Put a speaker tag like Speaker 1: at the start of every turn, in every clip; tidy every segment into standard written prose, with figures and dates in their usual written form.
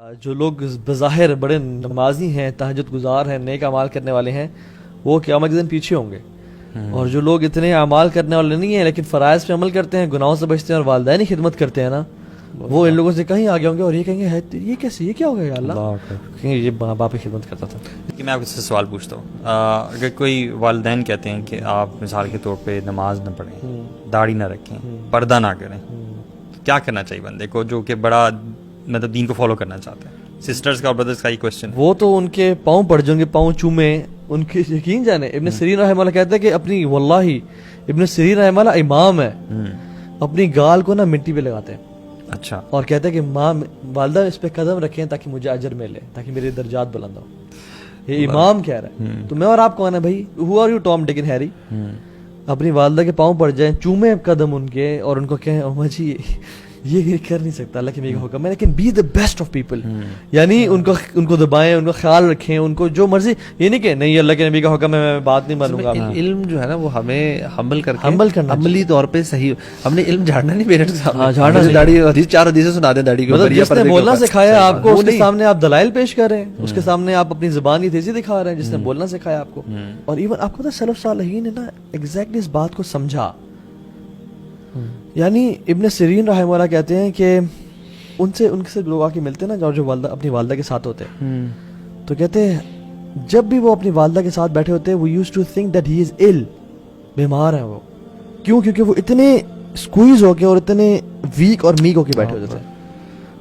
Speaker 1: جو لوگ بظاہر بڑے نمازی ہیں، تہجد گزار ہیں، نیک اعمال کرنے والے ہیں، وہ قیامت کے دن پیچھے ہوں گے. اور جو لوگ اتنے اعمال کرنے والے نہیں ہیں لیکن فرائض پہ عمل کرتے ہیں، گناہوں سے بچتے ہیں اور والدین کی خدمت کرتے ہیں نا، وہ ان لوگوں سے کہیں آگے ہوں گے. اور یہ کہیں گے یہ کیسے، یہ کیا ہو گیا یا اللہ، کہیں یہ ماں باپ کی خدمت کرتا تھا.
Speaker 2: کہ میں آپ سے سوال پوچھتا ہوں، اگر کوئی والدین کہتے ہیں کہ آپ مثال کے طور پہ نماز نہ پڑھیں، داڑھی نہ رکھیں، پردہ نہ کریں، کیا کرنا چاہیے بندے کو جو کہ بڑا مطلب دین کو فالو کرنا چاہتے ہیں؟ سسٹرز کا اور بردرز کا یہ کوشچن.
Speaker 1: وہ تو ان کے پاؤں پڑ جائیں گے، پاؤں چومے ان کے. یقین جانے ابن سیرین رحمہ اللہ کہتا ہے کہ اپنی، واللہ ابن سیرین رحمہ اللہ امام ہے، اپنی گال کو نا مٹی پہ لگاتے ہیں.
Speaker 2: اچھا.
Speaker 1: اور کہتے ہیں کہ ماں والدہ اس پہ قدم رکھیں تاکہ مجھے اجر ملے، تاکہ میرے درجات بلند ہو. یہ امام کہہ رہا ہے. تو میں اور آپ کون ہے بھائی؟ Who are you Tom Dick and Harry? اپنی والدہ کے پاؤں پڑ جائیں، چومے قدم ان کے اور ان کو کہیں اماں جی یہ کر نہیں سکتا، اللہ کے میرے حکم ہے، لیکن be the best of people. یعنی ان کو دبائیں، ان کو خیال رکھیں، ان کو جو مرضی. یہ نہیں کہ نہیں اللہ کے نبی کا حکم ہے میں بات نہیں مانوں گا.
Speaker 3: علم جو ہے نا وہ ہمیں حمل کرنا عملی طور پہ صحیح. ہم نے علم جھاڑنا نہیں پیرنٹس کے سامنے.
Speaker 1: جھاڑنا
Speaker 3: داڑھی حدیث 4 حدیثیں سنا دیں داڑھی کے اوپر.
Speaker 1: جس نے بولنا سکھایا آپ کو، اس کے سامنے آپ دلائل پیش کر رہے ہیں، اس کے سامنے آپ اپنی زبان کی تیزی دکھا رہے ہیں جس نے بولنا سکھایا آپ کو. اور ایون آپ کو پتہ سلف صالحین نے نا ایگزیکٹلی اس بات کو سمجھا. یعنی ابن سیرین رحمہ اللہ کہتے ہیں کہ ان سے لوگ آ کے ملتے ہیں نا جو والدہ اپنی والدہ کے ساتھ ہوتے ہیں، تو کہتے ہیں جب بھی وہ اپنی والدہ کے ساتھ بیٹھے ہوتے ہیں، وہ use to think that he is ill، بیمار ہیں وہ. کیوں؟ کیونکہ وہ اتنے اسکویز ہو کے اور اتنے ویک اور میک ہو کے بیٹھے ہوتے تھے.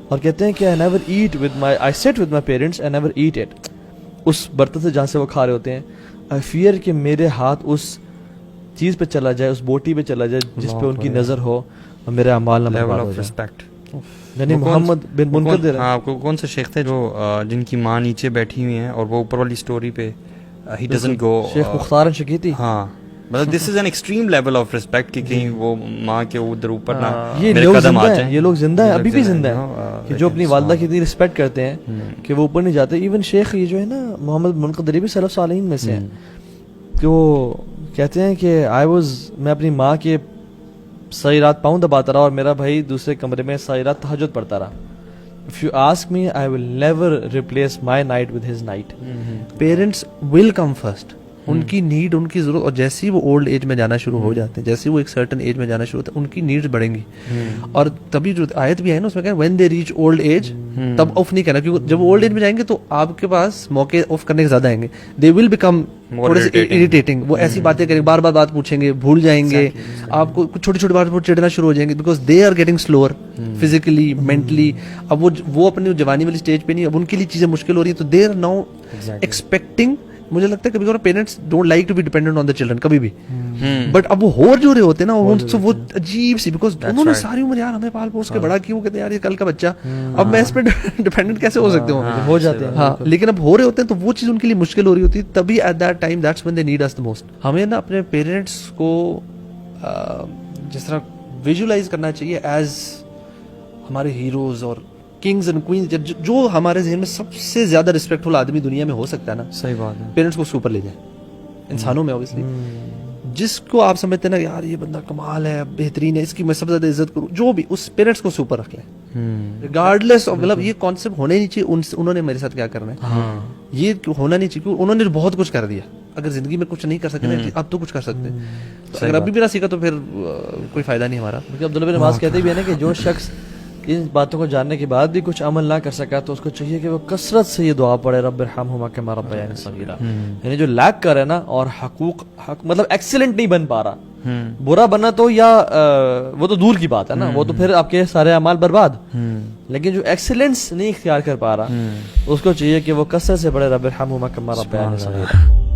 Speaker 1: اور کہتے ہیں کہ I sit with my parents and never eat it. اس برتن سے جہاں سے وہ کھا رہے ہوتے ہیں، I fear کہ میرے ہاتھ اس چیز پہ چلا جائے، اس بوٹی پہ چلا جائے جس پہ ان کی نظر ہو اور میرے اعمال نہ برباد ہو جائے. یعنی محمد بن منقدر،
Speaker 2: ہاں کون سے شیخ تھے جو جن کی ماں نیچے بیٹھی ہوئی ہیں اور وہ اوپر والی سٹوری پہ ہی ڈزنٹ گو.
Speaker 1: شیخ مختار شقیتی.
Speaker 2: ہاں مطلب this is an extreme level of respect کہ کہیں وہ ماں کے ادھر اوپر نہ
Speaker 1: یہ قدم آ جائیں. یہ لوگ زندہ ہیں، ابھی بھی زندہ ہیں، کہ جو اپنی والدہ کی اتنی رسپیکٹ کرتے ہیں کہ وہ اوپر نہیں جاتے. ایون شیخ یہ جو ہے نا محمد منقدری بھی سلف صالحین میں سے ہیں، کہ وہ کہتے ہیں کہ میں اپنی ماں کے ساری رات پاؤں دباتا رہا اور میرا بھائی دوسرے کمرے میں ساری رات تہجد پڑھتا رہا. If you ask me, I will never replace my night with his night.
Speaker 3: Parents will come first. ان کی نیڈ، ان کی ضرورت، اور جیسے ہی وہ اولڈ ایج میں جانا شروع ہو جاتے ہیں، جیسے وہ ایک سرٹن ایج میں جانا شروع ہوتا ہے، ان کی نیڈز بڑھیں گی. اور تبھی جو آیت بھی ہے نا اس میں کہا when they reach old age, تب آف نہیں کرنا، کیونکہ جب وہ اولڈ ایج میں جائیں گے تو آپ کے پاس موقع آف کرنے کے زیادہ آئیں گے. دے ول بیکم تھوڑے سے اریٹیٹنگ. وہ ایسی باتیں کریں گے، بار بار بات پوچھیں گے، بھول جائیں گے، آپ کو چھوٹی چھوٹی بات پر چڑھنا شروع ہو جائیں گے، because they are getting slower physically mentally. اب وہ اپنی جوانی والی اسٹیج پہ نہیں، اب ان کے لیے چیزیں مشکل ہو رہی ہیں، تو دے آر ناؤ ایکسپیکٹنگ. مجھے لگتا ہے کبھی کبھی parents don't like to be dependent on the children کبھی بھی، بٹ اب وہ ہو جو رہے ہوتے ہیں نا وہ عجیب سی، بیکاز انہوں نے ساری عمر یار ہمیں پال پوس کے بڑا کیا، وہ کہتے ہیں یار یہ کل کا بچہ، اب میں اس پہ ڈیپینڈنٹ کیسے ہو سکتے
Speaker 1: ہو جاتے ہیں.
Speaker 3: ہاں لیکن اب ہو رہے ہوتے ہیں تو وہ چیز ان کے لیے مشکل ہو رہی ہوتی ہے. تبھی at that time that's when they need us the most. ہمیں نا اپنے پیرنٹس کو جس طرح ویژولائز کرنا چاہیے ایز ہمارے ہیروز اور کنگز اینڈ کوئنز، جو ہمارے ذہن میں سب سے زیادہ ریسپیکٹفل آدمی دنیا میں ہو سکتا ہے نا.
Speaker 1: صحیح بات ہے.
Speaker 3: پیرنٹس کو اس کے اوپر لے جائیں انسانوں میں اوبیسلی. جس کو آپ سمجھتے ہیں نا یار یہ بندہ کمال ہے، بہترین ہے، اس کی میں سب سے زیادہ عزت کروں، جو بھی اس پیرنٹس کو اوپر رکھ لیں ریگارڈلیس آف. مطلب یہ کانسیپٹ ہونا ہی نہیں چاہیے انہوں نے میرے ساتھ کیا کرنا ہے، یہ ہونا نہیں چاہیے. انہوں نے بہت کچھ کر دیا، اگر زندگی میں کچھ نہیں کر سکتے اب تو کچھ کر سکتے ہیں. اگر ابھی بھی نہ سیکھا تو پھر کوئی فائدہ نہیں ہمارا.
Speaker 1: عبداللہ بن عباس کہتے بھی ہے نا کہ جو شخص ان باتوں کو جاننے کے بعد بھی کچھ عمل نہ کر سکا تو اس کو چاہیے کہ وہ کثرت سے یہ دعا پڑھے رب ارحمہما کما ربیانی صغیرا. یعنی جو لیک کر ہے نا اور حق مطلب ایکسیلنٹ نہیں بن پا رہا، برا بنا تو یا وہ تو دور کی بات ہے نا، وہ تو پھر آپ کے سارے اعمال برباد. لیکن جو ایکسیلنس نہیں اختیار کر پا رہا اس کو چاہیے کہ وہ کثرت سے پڑھے رب ارحمہما کما ربیانی صغیرا.